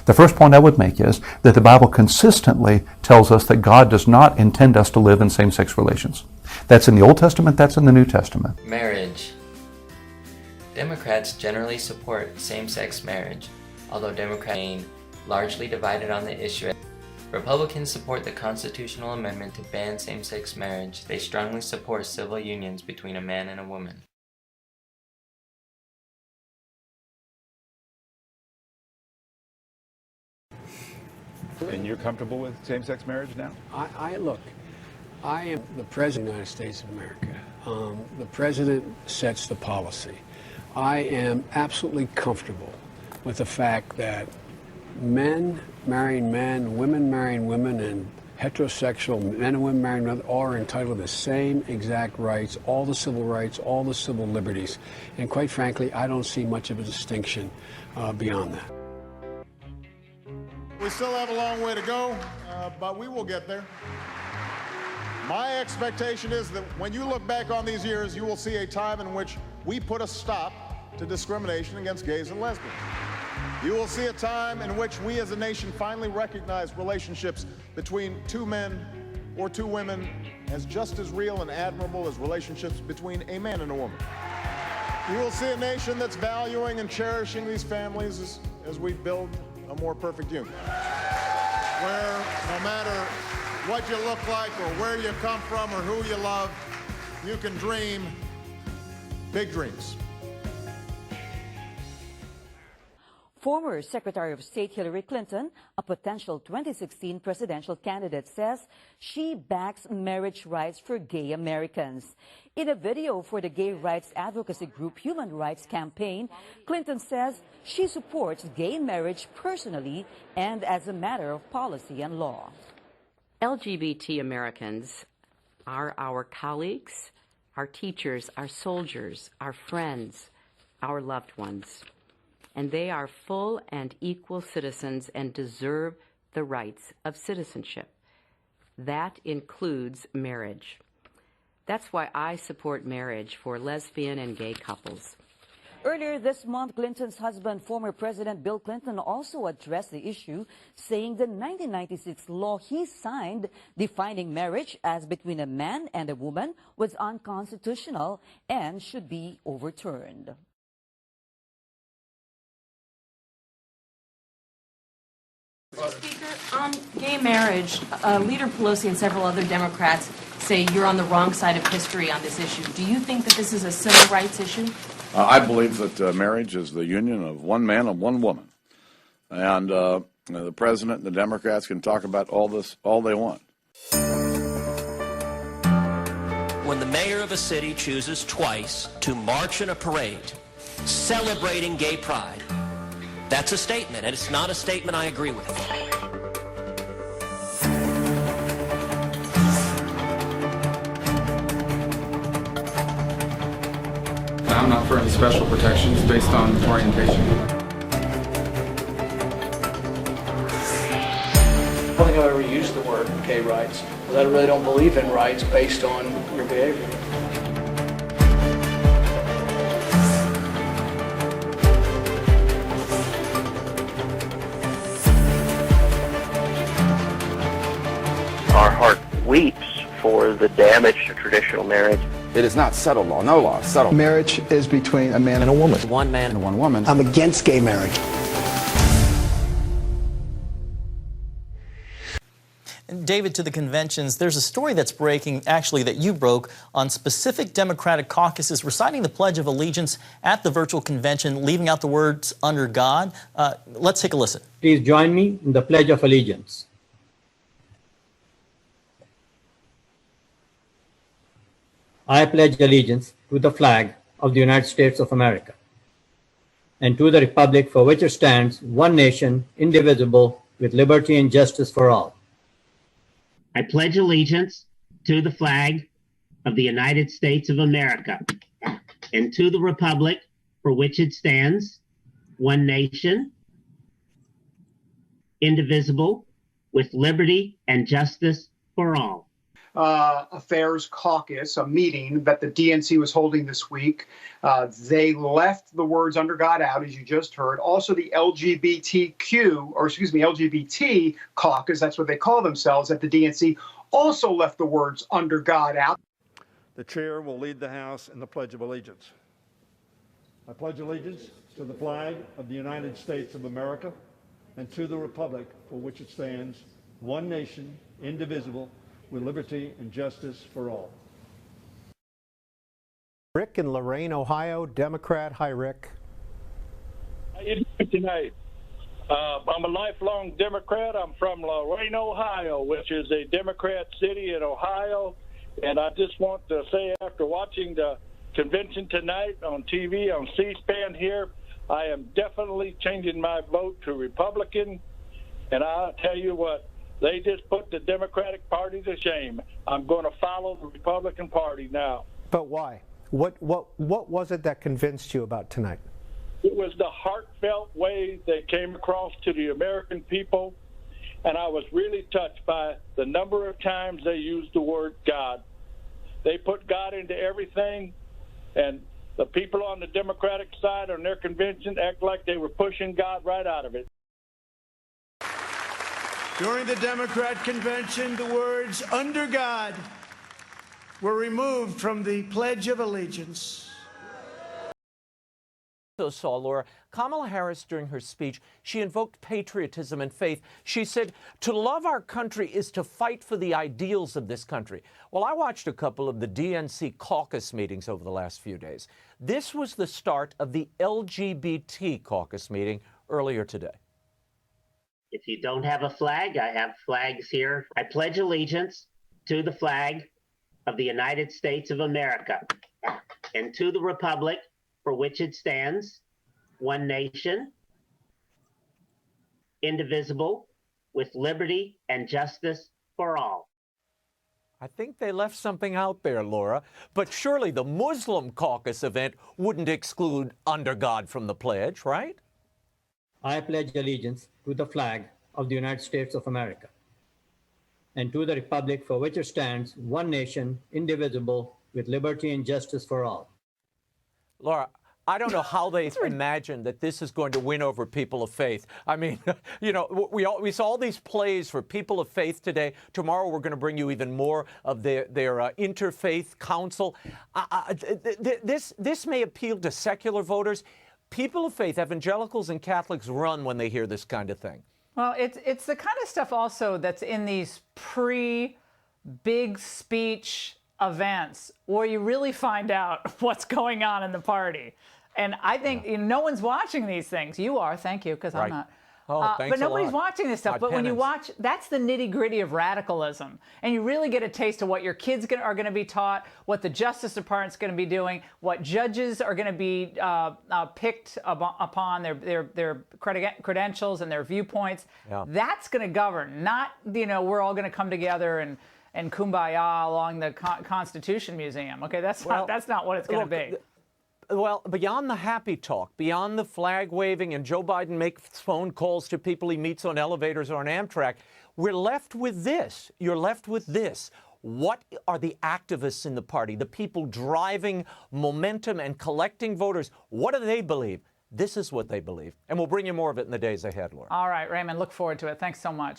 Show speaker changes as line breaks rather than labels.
The first point I would make is that the Bible consistently tells us that God does not intend us to live in same-sex relations. That's in the Old Testament, that's in the New Testament.
Marriage. Democrats generally support same-sex marriage, although Democrats remain largely divided on the issue. Republicans support the constitutional amendment to ban same-sex marriage. They strongly support civil unions between a man and a woman.
And you're comfortable with same-sex marriage now?
Look, I am the President of the United States of America. The President sets the policy. I am absolutely comfortable with the fact that men marrying men, women marrying women, and heterosexual men and women marrying women are entitled to the same exact rights, all the civil liberties. And quite frankly, I don't see much of a distinction beyond that.
We still have a long way to go, but we will get there. My expectation is that when you look back on these years, you will see a time in which we put a stop to discrimination against gays and lesbians. You will see a time in which we as a nation finally recognize relationships between two men or two women as just as real and admirable as relationships between a man and a woman. You will see a nation that's valuing and cherishing these families as we build a more perfect union, where no matter what you look like or where you come from or who you love, you can dream big dreams.
Former Secretary of State Hillary Clinton, a potential 2016 presidential candidate, says she backs marriage rights for gay Americans. In a video for the gay rights advocacy group Human Rights Campaign, Clinton says she supports gay marriage personally and as a matter of policy and law.
LGBT Americans are our colleagues, our teachers, our soldiers, our friends, our loved ones. And they are full and equal citizens and deserve the rights of citizenship. That includes marriage. That's why I support marriage for lesbian and gay couples.
Earlier this month, Clinton's husband, former President Bill Clinton, also addressed the issue, saying the 1996 law he signed defining marriage as between a man and a woman was unconstitutional and should be overturned.
Speaker, on gay marriage, Leader Pelosi and several other Democrats say you're on the wrong side of history on this issue. Do you think that this is a civil rights issue?
I believe that marriage is the union of one man and one woman. And the president and the Democrats can talk about all this all they want.
When the mayor of a city chooses twice to march in a parade celebrating gay pride, that's a statement, and it's not a statement I agree with.
I'm not for any special protections based on orientation.
I don't think I've ever used the word gay rights, because I really don't believe in rights based on your behavior.
Our heart weeps for the damage to traditional marriage.
It is not settled law. No law is settled.
Marriage is between a man and a woman.
One man
And one woman.
I'm against gay marriage.
David, to the conventions, there's a story that's breaking, actually, that you broke on specific Democratic caucuses reciting the Pledge of Allegiance at the virtual convention, leaving out the words "under God." Let's take a listen.
Please join me in the Pledge of Allegiance. I pledge allegiance to the flag of the United States of America and to the republic for which it stands, one nation, indivisible, with liberty and justice for all.
I pledge allegiance to the flag of the United States of America and to the republic for which it stands, one nation, indivisible, with liberty and justice for all.
Affairs Caucus, a meeting that the DNC was holding this week. They left the words under God out, as you just heard. Also, the LGBT caucus, that's what they call themselves at the DNC, also left the words under God out.
The chair will lead the House in the Pledge of Allegiance. I pledge allegiance to the flag of the United States of America and to the republic for which it stands, one nation, indivisible, with liberty and justice for all.
Rick in Lorain, Ohio, Democrat. Hi, Rick.
How you doing tonight? I'm a lifelong Democrat. I'm from Lorain, Ohio, which is a Democrat city in Ohio. And I just want to say, after watching the convention tonight on TV, on C-SPAN here, I am definitely changing my vote to Republican. And I'll tell you what, they just put the Democratic Party to shame. I'm going to follow the Republican Party now.
But why? What was it that convinced you about tonight?
It was the heartfelt way they came across to the American people, and I was really touched by the number of times they used the word God. They put God into everything, and the people on the Democratic side on their convention act like they were pushing God right out of it.
During the Democrat convention, the words "under God" were removed from the Pledge of Allegiance.
Also saw, Laura, Kamala Harris during her speech, she invoked patriotism and faith. She said, to love our country is to fight for the ideals of this country. Well, I watched a couple of the DNC caucus meetings over the last few days. This was the start of the LGBT caucus meeting earlier today.
If you don't have a flag, I have flags here. I pledge allegiance to the flag of the United States of America and to the republic for which it stands, one nation, indivisible, with liberty and justice for all.
I think they left something out there, Laura, but surely the Muslim caucus event wouldn't exclude under God from the pledge, right?
I pledge allegiance to the flag of the United States of America and to the republic for which it stands, one nation, indivisible, with liberty and justice for all.
Laura, I don't know how they imagined that this is going to win over people of faith. I mean, you know, we saw all these plays for people of faith today. Tomorrow we're going to bring you even more of their interfaith council. This may appeal to secular voters. People of faith, evangelicals and Catholics, run when they hear this kind of thing.
Well, it's the kind of stuff also that's in these pre-big speech events where you really find out what's going on in the party. And I think no one's watching these things. You are, thank you, because I'm not.
Oh, thanks
but nobody's
a lot.
watching this stuff. But when you watch, that's the nitty-gritty of radicalism. And you really get a taste of what your kids are going to be taught, what the Justice Department's going to be doing, what judges are going to be picked upon, their credentials and their viewpoints. Yeah. That's going to govern, not, we're all going to come together and kumbaya along the Constitution Museum. Okay, that's not what it's going to be.
Well, beyond the happy talk, beyond the flag waving and Joe Biden makes phone calls to people he meets on elevators or on Amtrak, we're left with this. You're left with this. What are the activists in the party, the people driving momentum and collecting voters? What do they believe? This is what they believe. And we'll bring you more of it in the days ahead, Laura.
All right, Raymond, look forward to it. Thanks so much.